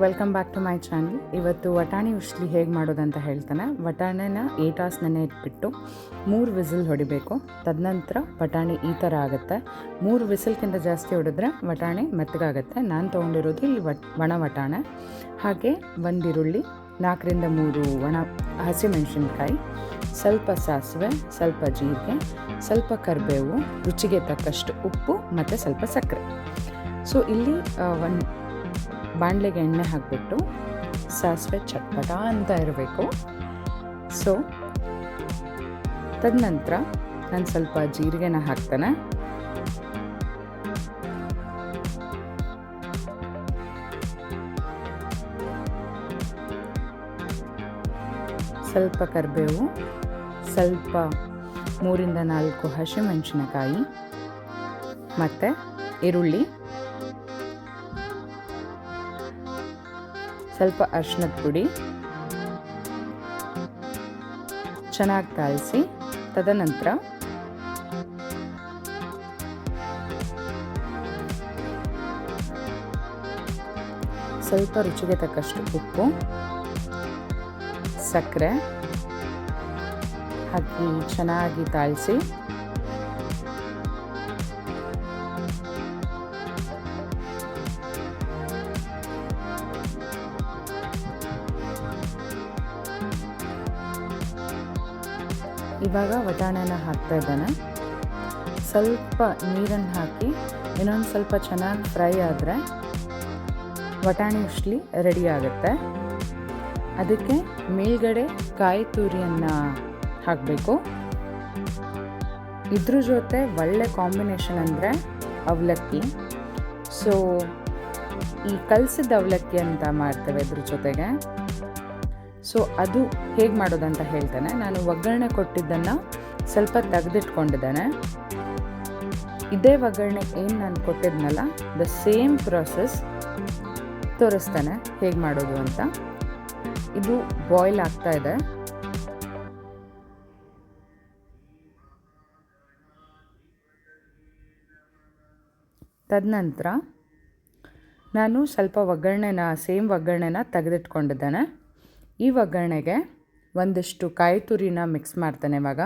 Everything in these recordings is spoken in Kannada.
Welcome back to my channel. ಇವತ್ತು ವಟಾಣಿ ಉಸ್ಲಿ ಹೇಗೆ ಮಾಡೋದಂತ ಹೇಳ್ತಾನೆ. ವಟಾಣಿನ 8 hours ನೆನೆ ಇಟ್ಬಿಟ್ಟು 3 ವಿಸಿಲ್ ಹೊಡಿಬೇಕು. ತದನಂತರ ವಟಾಣಿ ಈ ಥರ ಆಗುತ್ತೆ. 3 ವಿಸಿಲ್ಗಿಂತ ಜಾಸ್ತಿ ಹೊಡೆದ್ರೆ ವಟಾಣಿ ಮೆತ್ತಗಾಗುತ್ತೆ. ನಾನು ತೊಗೊಂಡಿರೋದು ಇಲ್ಲಿ ಒಣ ವಟಾಣೆ, ಹಾಗೆ 1 ಈರುಳ್ಳಿ, 4 ರಿಂದ 3 ಒಣ ಹಸಿಮೆಣಸಿನ್ಕಾಯಿ, ಸ್ವಲ್ಪ ಸಾಸಿವೆ, ಸ್ವಲ್ಪ ಜೀರಿಗೆ, ಸ್ವಲ್ಪ ಕರಿಬೇವು, ರುಚಿಗೆ ತಕ್ಕಷ್ಟು ಉಪ್ಪು ಮತ್ತು ಸ್ವಲ್ಪ ಸಕ್ಕರೆ. ಸೊ ಇಲ್ಲಿ ಒಂದು ಬಾಣಲೆಗೆ ಎಣ್ಣೆ ಹಾಕಿಬಿಟ್ಟು ಸಾಸಿವೆ ಚಟ್ಪಟ ಅಂತ ಇರಬೇಕು. ಸೊ ತದನಂತರ ನಾನು ಸ್ವಲ್ಪ ಜೀರಿಗೆನ ಹಾಕ್ತೇನೆ. ಸ್ವಲ್ಪ ಕರಿಬೇವು, ಸ್ವಲ್ಪ 3 ರಿಂದ 4 ಹಸಿಮೆಣಸಿನಕಾಯಿ ಮತ್ತು ಈರುಳ್ಳಿ, ಸ್ವಲ್ಪ ಅರಿಶಿಣದ ಪುಡಿ ಚೆನ್ನಾಗಿ ತಾಳಿಸಿ, ತದನಂತರ ಸ್ವಲ್ಪ ರುಚಿಗೆ ತಕ್ಕಷ್ಟು ಉಪ್ಪು, ಸಕ್ಕರೆ ಹಾಕಿ ಚೆನ್ನಾಗಿ ತಾಳಿಸಿ, ಇವಾಗ ವಟಾಣೆನ ಹಾಕ್ತಾ ಇದ್ದಾನೆ. ಸ್ವಲ್ಪ ನೀರನ್ನು ಹಾಕಿ ಇನ್ನೊಂದು ಸ್ವಲ್ಪ ಚೆನ್ನಾಗಿ ಫ್ರೈ ಆದರೆ ವಟಾಣಿ ಉಸ್ಲಿ ರೆಡಿ ಆಗುತ್ತೆ. ಅದಕ್ಕೆ ಮೇಲ್ಗಡೆ ಕಾಯಿ ತುರಿಯನ್ನು ಹಾಕಬೇಕು. ಇದ್ರ ಜೊತೆ ಒಳ್ಳೆ ಕಾಂಬಿನೇಷನ್ ಅಂದರೆ ಅವಲಕ್ಕಿ. ಸೊ ಈ ಕಲಸಿದ ಅವಲಕ್ಕಿ ಅಂತ ಮಾಡ್ತೇವೆ ಇದ್ರ ಜೊತೆಗೆ. ಸೊ ಅದು ಹೇಗೆ ಮಾಡೋದಂತ ಹೇಳ್ತೇನೆ. ನಾನು ಒಗ್ಗರಣೆ ಕೊಟ್ಟಿದ್ದನ್ನು ಸ್ವಲ್ಪ ತೆಗೆದಿಟ್ಕೊಂಡಿದ್ದೇನೆ. ಇದೇ ಒಗ್ಗರಣೆ ಏನು ನಾನು ಕೊಟ್ಟಿದ್ನಲ್ಲ, ದ ಸೇಮ್ ಪ್ರಾಸೆಸ್ ತೋರಿಸ್ತಾನೆ ಹೇಗೆ ಮಾಡೋದು ಅಂತ. ಇದು ಬಾಯ್ಲ್ ಆಗ್ತಾ ಇದೆ. ತದನಂತರ ನಾನು ಸ್ವಲ್ಪ ಸೇಮ್ ಒಗ್ಗರಣೆನ ತೆಗೆದಿಟ್ಕೊಂಡಿದ್ದೇನೆ. ಈ ಒಗ್ಗರಣೆಗೆ ಒಂದಿಷ್ಟು ಕಾಯಿ ತುರಿನ ಮಿಕ್ಸ್ ಮಾಡ್ತೇನೆ ಇವಾಗ.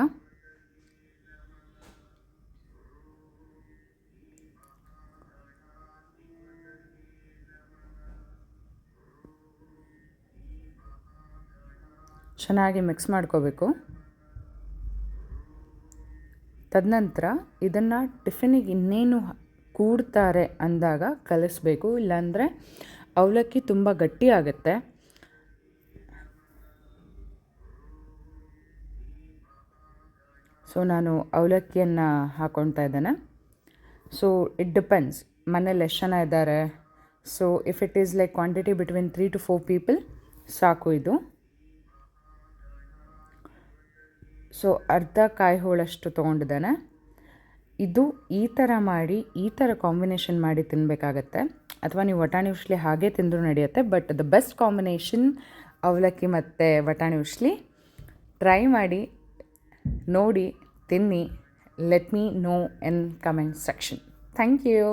ಚೆನ್ನಾಗಿ ಮಿಕ್ಸ್ ಮಾಡ್ಕೋಬೇಕು. ತದನಂತರ ಇದನ್ನು ಟಿಫಿನಿಗೆ ಇನ್ನೇನು ಕೂಡ್ತಾರೆ ಅಂದಾಗ ಕಲಿಸ್ಬೇಕು, ಇಲ್ಲಾಂದರೆ ಅವಲಕ್ಕಿ ತುಂಬ ಗಟ್ಟಿ ಆಗುತ್ತೆ. ಸೊ ನಾನು ಅವಲಕ್ಕಿಯನ್ನು ಹಾಕ್ಕೊಳ್ತಾ ಇದ್ದೇನೆ. ಸೊ ಇಟ್ ಡಿಪೆಂಡ್ಸ್, ಮನೇಲಿ ಎಷ್ಟು ಜನ ಇದ್ದಾರೆ. So if it is like quantity between 3 to 4 people ಸಾಕು ಇದು. ಸೊ ಅರ್ಧ ಕಾಯಿ ಹೋಳಷ್ಟು ತೊಗೊಂಡಿದ್ದಾನೆ. ಇದು ಈ ಥರ ಮಾಡಿ, ಈ ಥರ ಕಾಂಬಿನೇಷನ್ ಮಾಡಿ ತಿನ್ನಬೇಕಾಗತ್ತೆ. ಅಥವಾ ನೀವು ವಟಾಣಿ ಉಸ್ಲಿ ಹಾಗೆ ತಿಂದರೂ ನಡೆಯುತ್ತೆ. ಬಟ್ ದ ಬೆಸ್ಟ್ ಕಾಂಬಿನೇಷನ್ ಅವಲಕ್ಕಿ ಮತ್ತು ವಟಾಣಿ ಉಸ್ಲಿ. ಟ್ರೈ ಮಾಡಿ, ನೋಡಿ, ತಿನ್ನಿ. Let me know in comment section. Thank you.